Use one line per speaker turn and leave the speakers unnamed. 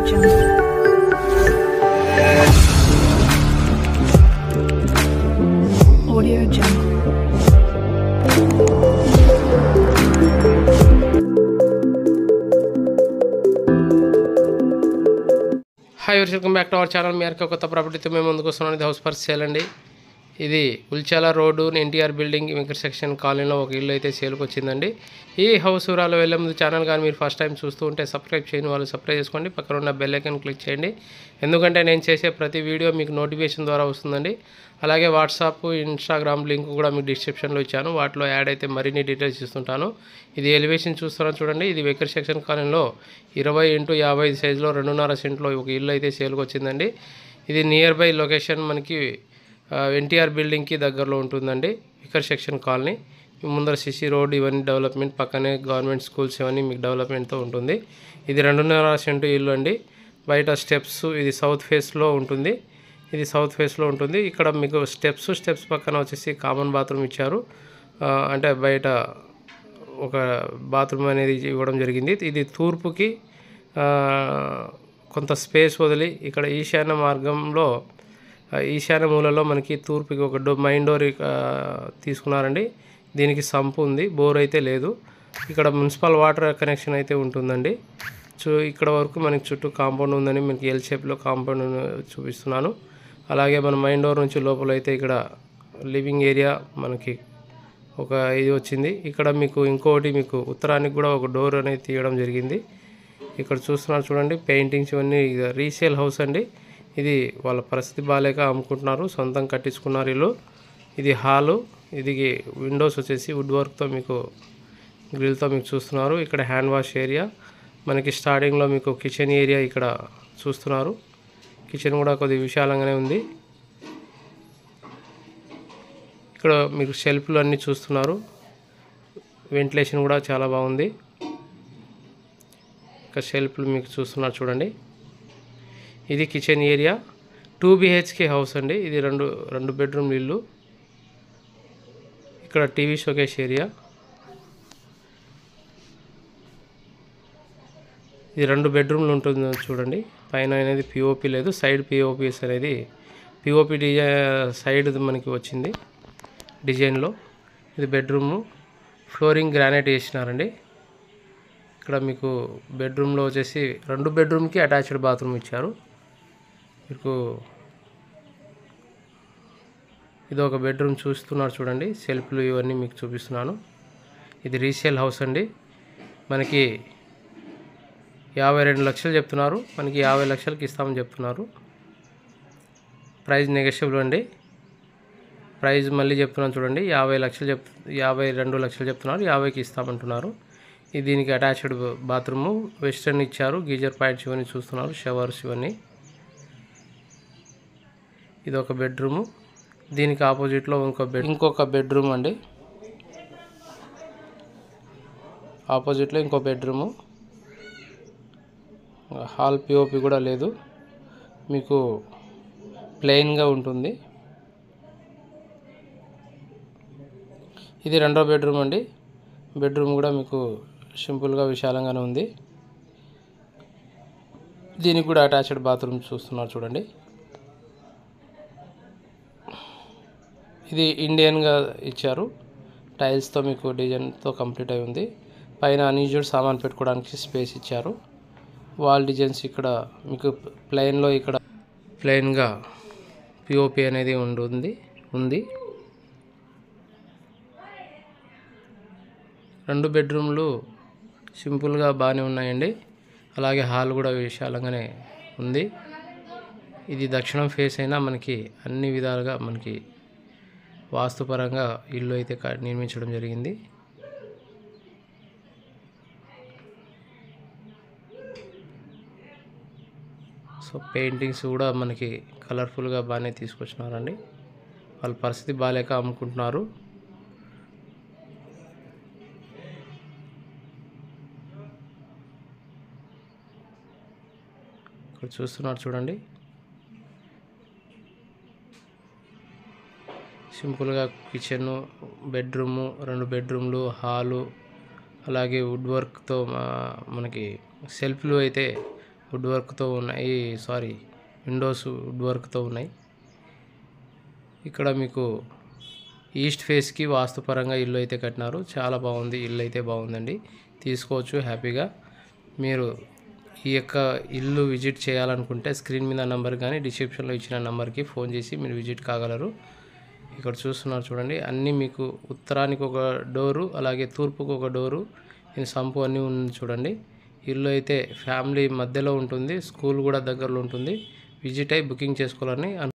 Jungle. Audio Jungle.
Hi welcome back to our channel. మీ యొక్క కొత్త ప్రాపర్టీతో మేము ముందుకు వస్తున్నాం. ఇది హౌస్ ఫర్ సేల్ అండి. ఇది Ulchala road NTR building Venkata section కాలనీలో ఒక ఇల్లు అయితే సేల్కి వచ్చిందండి. ఈ హౌస్ వివరాలు వెళ్ళే ముందు ఛానల్ కానీ మీరు ఫస్ట్ టైం చూస్తూ ఉంటే సబ్స్క్రైబ్ చేయని వాళ్ళు సబ్స్క్రైబ్ చేసుకోండి, పక్కన ఉన్న బెల్ ఐకాన్ క్లిక్ చేయండి. ఎందుకంటే నేను చేసే ప్రతి వీడియో మీకు నోటిఫికేషన్ ద్వారా వస్తుందండి. అలాగే వాట్సాప్, ఇన్స్టాగ్రామ్ లింక్ కూడా మీకు డిస్క్రిప్షన్లో ఇచ్చాను. వాటిలో యాడ్ అయితే మరిన్ని డీటెయిల్స్ ఇస్తుంటాను. ఇది ఎలివేషన్ చూస్తున్నాను చూడండి. ఇది వెంకట సెక్షన్ కాలనీలో 20x55 సైజులో 2.5 సెంట్లో ఒక ఇల్లు అయితే సేల్కి వచ్చిందండి. ఇది నియర్ బై లొకేషన్ మనకి ఎన్టీఆర్ బిల్డింగ్కి దగ్గరలో ఉంటుందండి. వెంకట సెక్షన్ కాలనీ ముందర సిసి రోడ్ ఇవన్నీ డెవలప్మెంట్, పక్కనే గవర్నమెంట్ స్కూల్స్ ఇవన్నీ మీకు డెవలప్మెంట్తో ఉంటుంది. ఇది 2.5 సెంటు ఇల్లు అండి. బయట స్టెప్స్, ఇది సౌత్ ఫేస్లో ఉంటుంది. ఇది సౌత్ ఫేస్లో ఉంటుంది. ఇక్కడ మీకు స్టెప్స్ పక్కన వచ్చేసి కామన్ బాత్రూమ్ ఇచ్చారు. అంటే బయట ఒక బాత్రూమ్ అనేది ఇవ్వడం జరిగింది. ఇది తూర్పుకి కొంత స్పేస్ వదిలి ఇక్కడ ఈశాన్య మార్గంలో ఈశాన్య మూలలో మనకి తూర్పుకి ఒక మైన్ డోర్ తీసుకున్నారండి. దీనికి సంపు ఉంది, బోర్ అయితే లేదు. ఇక్కడ మున్సిపల్ వాటర్ కనెక్షన్ అయితే ఉంటుందండి. ఇక్కడ వరకు మనకి చుట్టూ కాంపౌండ్ ఉందని మనకి ఎల్ షేప్లో కాంపౌండ్ చూపిస్తున్నాను. అలాగే మన మైన్ డోర్ నుంచి లోపల అయితే ఇక్కడ లివింగ్ ఏరియా మనకి ఒక ఇది వచ్చింది. ఇక్కడ మీకు ఇంకోటి మీకు ఉత్తరానికి కూడా ఒక డోర్ అనేది తీయడం జరిగింది. ఇక్కడ చూస్తున్నారు చూడండి, పెయింటింగ్స్ ఇవన్నీ రీసేల్ హౌస్ అండి. ఇది వాళ్ళ పరిస్థితి బాగాలేక అమ్ముకుంటున్నారు, సొంతం కట్టించుకున్నారు ఇల్లు. ఇది హాలు, ఇది విండోస్ వచ్చేసి వుడ్ వర్క్తో మీకు గ్రిల్తో మీకు చూస్తున్నారు. ఇక్కడ హ్యాండ్ వాష్ ఏరియా మనకి స్టార్టింగ్లో మీకు కిచెన్ ఏరియా ఇక్కడ చూస్తున్నారు. కిచెన్ కూడా కొద్దిగా విశాలంగానే ఉంది. ఇక్కడ మీరు షెల్ఫ్లు అన్నీ చూస్తున్నారు. వెంటిలేషన్ కూడా చాలా బాగుంది. ఇక్కడ షెల్ఫ్లు మీకు చూస్తున్నారు చూడండి. ఇది కిచెన్ ఏరియా. 2 BHK హౌస్ అండి. ఇది రెండు బెడ్రూమ్ ఇల్లు. ఇక్కడ టీవీ షోకేస్ ఏరియా. ఇది 2 బెడ్రూమ్లు ఉంటుంది చూడండి. పైన అనేది పిఓపి లేదు, సైడ్ పిఓపిఎస్ అనేది పిఓపి సైడ్ మనకి వచ్చింది డిజైన్లో. ఇది బెడ్రూము. Flooring granite వేసినారండి. ఇక్కడ మీకు బెడ్రూమ్లో వచ్చేసి 2 బెడ్రూమ్కి అటాచ్డ్ బాత్రూమ్ ఇచ్చారు. మీకు ఇది ఒక బెడ్రూమ్ చూస్తున్నారు చూడండి. సెల్ఫ్లు ఇవన్నీ మీకు చూపిస్తున్నాను. ఇది రీసేల్ హౌస్ అండి. మనకి 52 లక్షలు చెప్తున్నారు. మనకి 50 లక్షలకి ఇస్తామని చెప్తున్నారు. ప్రైస్ నెగోషియబుల్ అండి. ప్రైస్ మళ్ళీ చెప్తున్నాను చూడండి. 52 లక్షలు చెప్తున్నారు, 50కి ఇస్తామంటున్నారు. ఇది దీనికి అటాచ్డ్ బాత్రూము, వెస్టర్న్ ఇచ్చారు. గీజర్ పాయింట్స్ ఇవన్నీ చూస్తున్నారు, షవర్స్ ఇవన్నీ. ఇది ఒక బెడ్రూము. దీనికి ఆపోజిట్లో ఇంకొక బెడ్రూమ్ అండి. ఆపోజిట్లో ఇంకో బెడ్రూము. హాల్ పిఓపి కూడా లేదు, మీకు ప్లెయిన్గా ఉంటుంది. ఇది 2వ బెడ్రూమ్ అండి. బెడ్రూమ్ కూడా మీకు సింపుల్గా విశాలంగానే ఉంది. దీనికి కూడా అటాచ్డ్ బాత్రూమ్ చూస్తున్నారు చూడండి. ఇది ఇండియన్గా ఇచ్చారు. టైల్స్తో మీకు డిజైన్తో కంప్లీట్ అయి ఉంది. పైన అన్యూజ్డ్ సామాన్ పెట్టుకోవడానికి స్పేస్ ఇచ్చారు. వాల్ డిజైన్స్ ఇక్కడ మీకు ప్లెయిన్లో ఇక్కడ ప్లెయిన్గా పిఓపి అనేది ఉంది. 2 బెడ్రూమ్లు సింపుల్గా బాగానే ఉన్నాయండి. అలాగే హాల్ కూడా విశాలంగానే ఉంది. ఇది దక్షిణం ఫేస్ అయినా మనకి అన్ని విధాలుగా మనకి వాస్తుపరంగా ఇల్లు అయితే నిర్మించడం జరిగింది. సో పెయింటింగ్స్ కూడా మనకి కలర్ఫుల్గా బాగానే తీసుకొచ్చినారండి. వాళ్ళ పరిస్థితి బాగాలేక అమ్ముకుంటున్నారు. ఇక్కడ చూస్తున్నారు చూడండి. సింపుల్గా కిచెన్, బెడ్రూము, 2 బెడ్రూమ్లు, హాలు, అలాగే వుడ్ వర్క్తో మనకి సెల్ఫ్లు అయితే వుడ్ వర్క్తో ఉన్నాయి, విండోస్ వుడ్ వర్క్తో ఉన్నాయి. ఇక్కడ మీకు ఈస్ట్ ఫేస్కి వాస్తుపరంగా ఇల్లు అయితే కట్టినారు. చాలా బాగుంది, ఇల్లు అయితే బాగుందండి, తీసుకోవచ్చు హ్యాపీగా. మీరు ఈ యొక్క ఇల్లు విజిట్ చేయాలనుకుంటే స్క్రీన్ మీద నెంబర్ కానీ డిస్క్రిప్షన్లో ఇచ్చిన నెంబర్కి ఫోన్ చేసి మీరు విజిట్ కాగలరు. ఇక్కడ చూస్తున్నారు చూడండి, అన్నీ మీకు ఉత్తరానికి ఒక డోరు, అలాగే తూర్పుకు ఒక డోరు, దీని సంపు అన్నీ ఉంది చూడండి. ఇల్లు అయితే ఫ్యామిలీ మధ్యలో ఉంటుంది, స్కూల్ కూడా దగ్గరలో ఉంటుంది. విజిట్ అయి బుకింగ్ చేసుకోవాలని